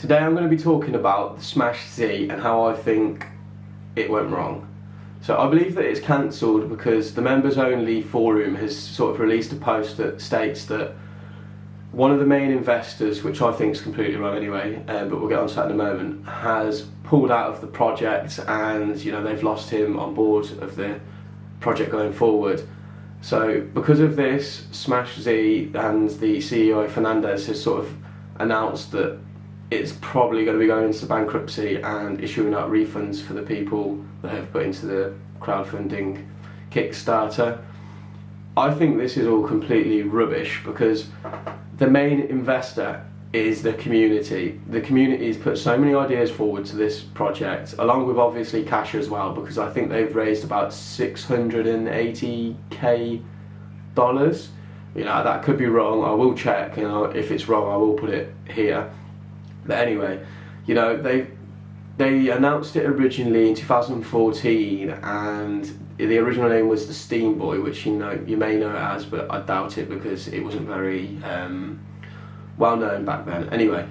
Today I'm going to be talking about the Smach Z and how I think it went wrong. So I believe that it's cancelled because the members only forum has sort of released a post that states that one of the main investors, which I think is completely wrong anyway, but we'll get on to that in a moment, has pulled out of the project, and they've lost him on board of the project going forward. So because of this, Smach Z and the CEO Fernandez has sort of announced that it's probably going to be going into bankruptcy and issuing out refunds for the people that have put into the crowdfunding Kickstarter. I think this is all completely rubbish because the main investor is the community. The community has put so many ideas forward to this project, along with obviously cash as well, because I think they've raised about $680K. That could be wrong. I will check. If it's wrong, I will put it here. But anyway, they announced it originally in 2014, and the original name was the Steamboy, which you may know it as, but I doubt it because it wasn't very well known back then. Anyway,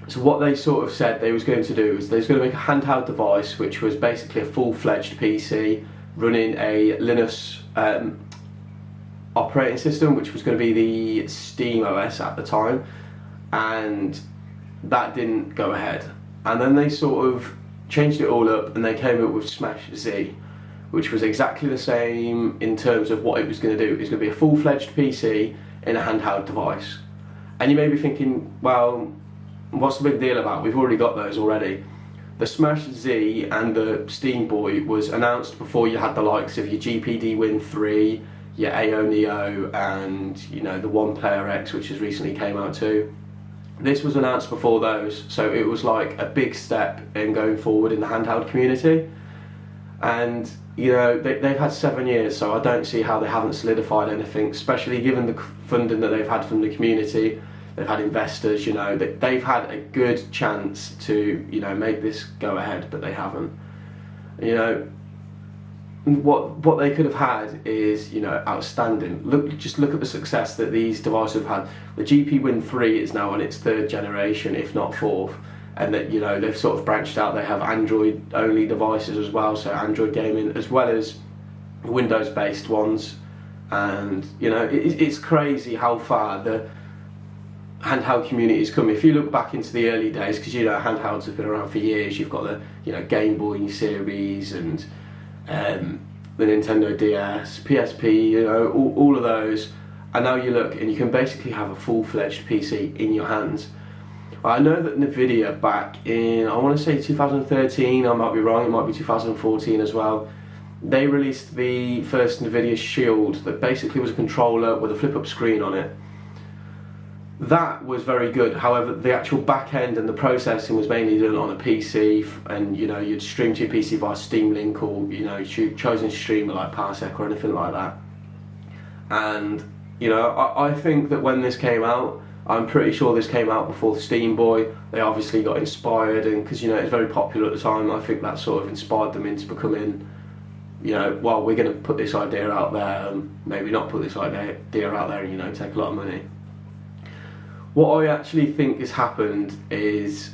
so what they sort of said they was going to do is they was going to make a handheld device which was basically a full-fledged PC running a Linux operating system, which was going to be the Steam OS at the time, and that didn't go ahead. And then they sort of changed it all up and they came up with Smach Z, which was exactly the same in terms of what it was going to do. It was going to be a full-fledged PC in a handheld device. And you may be thinking, well, what's the big deal about? We've already got those already. The Smach Z and the Steamboy was announced before you had the likes of your GPD Win 3, your AO Neo, and the One Player X, which has recently came out too. This was announced before those, so it was like a big step in going forward in the handheld community. And they've had 7 years, so I don't see how they haven't solidified anything, especially given the funding that they've had from the community. They've had investors, they've had a good chance to make this go ahead, but they haven't. What they could have had is outstanding. Just look at the success that these devices have had. The GP Win 3 is now on its 3rd generation, if not 4th, and that they've sort of branched out. They have Android only devices as well, so Android gaming as well as Windows based ones. And it's crazy how far the handheld community has come. If you look back into the early days, because handhelds have been around for years, you've got the Game Boy series and the Nintendo DS, PSP, all of those, and now you look and you can basically have a full-fledged PC in your hands. I know that Nvidia back in, I want to say 2013, I might be wrong, it might be 2014 as well, they released the first Nvidia Shield that basically was a controller with a flip-up screen on it. That was very good. However, the actual back end and the processing was mainly done on a PC, and you'd stream to your PC via Steam Link or chosen streamer like Parsec or anything like that. And I think that when this came out, I'm pretty sure this came out before the Steamboy. They obviously got inspired, and because it's very popular at the time, I think that sort of inspired them into becoming, well, we're going to put this idea out there, and maybe not put this idea out there and take a lot of money. What I actually think has happened is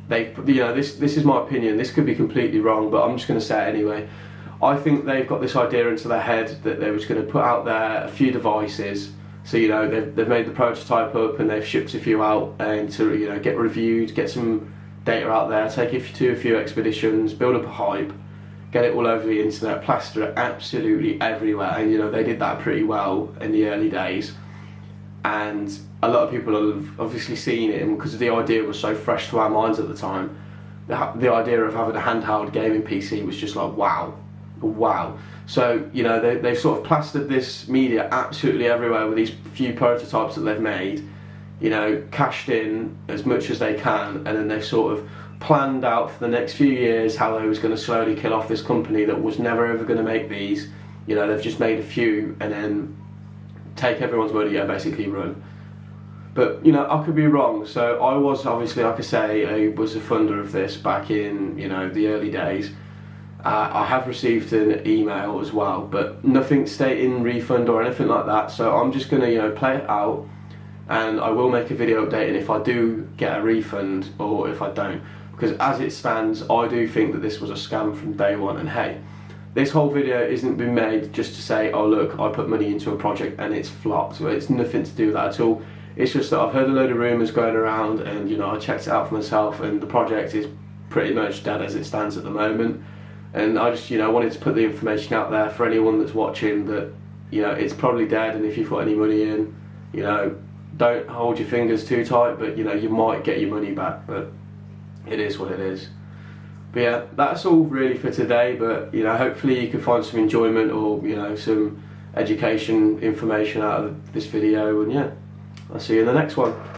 this is my opinion, this could be completely wrong, but I'm just going to say it anyway. I think they've got this idea into their head that they was going to put out there a few devices, so they've made the prototype up and they've shipped a few out, and to get reviewed, get some data out there, take it to a few expeditions, build up a hype, get it all over the internet, plaster it absolutely everywhere, and they did that pretty well in the early days. And a lot of people have obviously seen it, and because the idea was so fresh to our minds at the time, the idea of having a handheld gaming PC was just like wow. So they've sort of plastered this media absolutely everywhere with these few prototypes that they've made, cashed in as much as they can, and then they've sort of planned out for the next few years how they was going to slowly kill off this company that was never ever going to make these. They've just made a few and then take everyone's money and basically run. But I could be wrong. So I was obviously, like I say, I was a funder of this back in the early days. I have received an email as well, but nothing stating refund or anything like that. So I'm just gonna play it out, and I will make a video updating if I do get a refund or if I don't, because as it stands I do think that this was a scam from day one. And hey, this whole video isn't been made just to say, oh look, I put money into a project and it's flopped. It's nothing to do with that at all. It's just that I've heard a load of rumours going around, and you know, I checked it out for myself, and the project is pretty much dead as it stands at the moment. And I just, you know, wanted to put the information out there for anyone that's watching that, you know, it's probably dead, and if you've put any money in, you know, don't hold your fingers too tight, but you know, you might get your money back, but it is what it is. But yeah, that's all really for today, but you know, hopefully you can find some enjoyment or, you know, some education information out of this video, and yeah, I'll see you in the next one.